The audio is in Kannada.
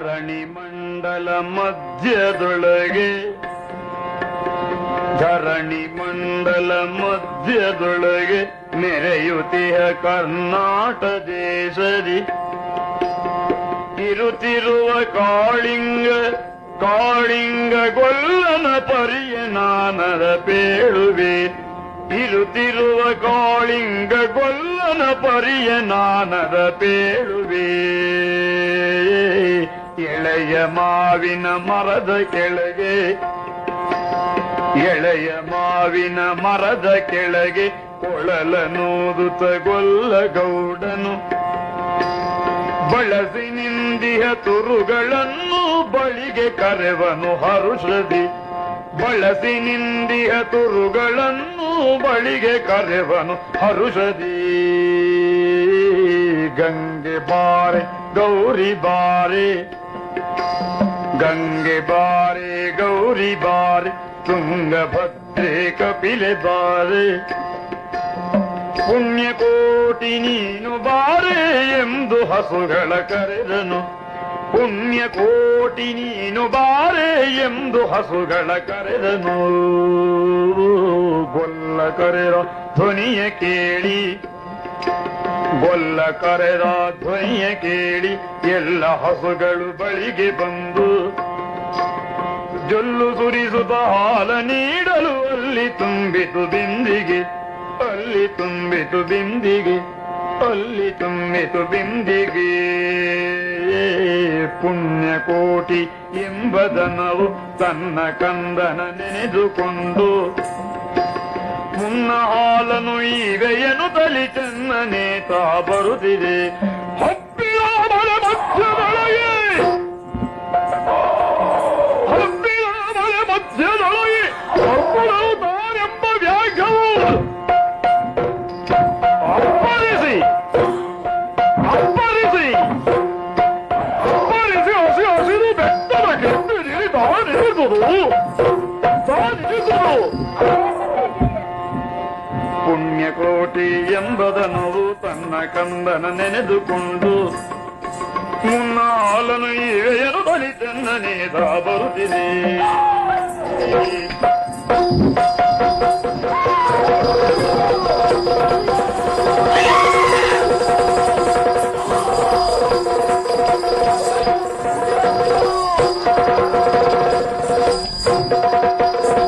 ಧರಣಿ ಮಂಡಲ ಮಧ್ಯದೊಳಗೆ ಧರಣಿ ಮಂಡಲ ಮಧ್ಯದೊಳಗೆ ಮೆರೆಯುತ್ತಿಹ ಕರ್ನಾಟ ದೇಶದಿ ಇರುತ್ತಿರುವ ಕಾಳಿಂಗ ಗೊಲ್ಲನ ಪರಿಯ ನಾನರ ಪೇಳುವೆ ಇರುತ್ತಿರುವ ಕಾಳಿಂಗ ಗೊಲ್ಲನ ಪರಿಯ ನಾನರ ಪೇಳುವೆ ಎಳೆಯ ಮಾವಿನ ಮರದ ಕೆಳಗೆ ಎಳೆಯ ಮಾವಿನ ಮರದ ಕೆಳಗೆ ಕೊಳಲನೂದುತ್ತ ಗೊಲ್ಲ ಗೌಡನು ಬಳಸಿ ನಿಂದಿಹ ತುರುಗಳನ್ನು ಬಳಿಗೆ ಕರೆವನು ಹರುಷದಿ ಬಳಸಿ ನಿಂದಿಹ ತುರುಗಳನ್ನು ಬಳಿಗೆ ಕರೆವನು ಹರುಷದಿ ಗಂಗೆ ಬಾರೆ ಗೌರಿ ಬಾರೆ ಗಂಗೆ ಬಾರೆ ಗೌರಿ ಬಾರೆ ತುಂಗಭದ್ರೆ ಕಪಿಲೆ ಬಾರೆ ಪುಣ್ಯಕೋಟಿ ನೀನು ಬಾರೆ ಎಂದು ಹಸುಗಳ ಕರೆದನು ಪುಣ್ಯಕೋಟಿ ನೀನು ಬಾರೆ ಎಂದು ಹಸುಗಳ ಕರೆದನು ಗೊಲ್ಲ ಕರೆದ ಧ್ವನಿಯ ಕೇಳಿ ಗೊಲ್ಲ ಕರೆದ ಧ್ವನಿಯ ಕೇಳಿ ಎಲ್ಲ ಹಸುಗಳು ಬಳಿಗೆ ಬಂದು ಜೊಲ್ಲು ಸುರಿಸುತ್ತ ಹಾಲ ನೀಡಲು ಅಲ್ಲಿ ತುಂಬಿತು ಬಿಂದಿಗೆ ಅಲ್ಲಿ ತುಂಬಿತು ಬಿಂದಿಗೆ ಅಲ್ಲಿ ತುಂಬಿತು ಬಿಂದಿಗೆ ಪುಣ್ಯಕೋಟಿ ಎಂಬದನವು ತನ್ನ ಕಂದನ ನೆನೆದುಕೊಂಡು ಮುನ್ನ ಹಾಲನು ಈವೆಯನು ತಲಿ ಚೆನ್ನನೆ ತಾ ಬರುತ್ತಿದೆ ಹಬ್ಬಿಯ ಮಲೆ ಮಧ್ಯದೊಳಗೆ ಹಬ್ಬಿಯ ಮಲೆ ಮಧ್ಯದೊಳಗೆ ಒಬ್ಬರು ತಾನೆಂಬ ವ್ಯಾಘ್ಯವು ಅಪ್ಪರಿಸಿ ಅಪ್ಪರಿಸಿ ಅಪ್ಪರಿಸಿ ಹಸಿ ಹಸಿರು ಬೆಟ್ಟದ ಕೆತ್ತಿರಿ ತಾನಿರಿದುದು ಪುಣ್ಯಕೋಟಿ ಎಂಬದನವು ತನ್ನ ಕಂದನ ನೆನೆದುಕೊಂಡು ಮುನ್ನ ಹಾಲನು ಈವೆಯನು ಬಲಿ ಚೆನ್ನನೆ ಬರುತ್ತಿದೆ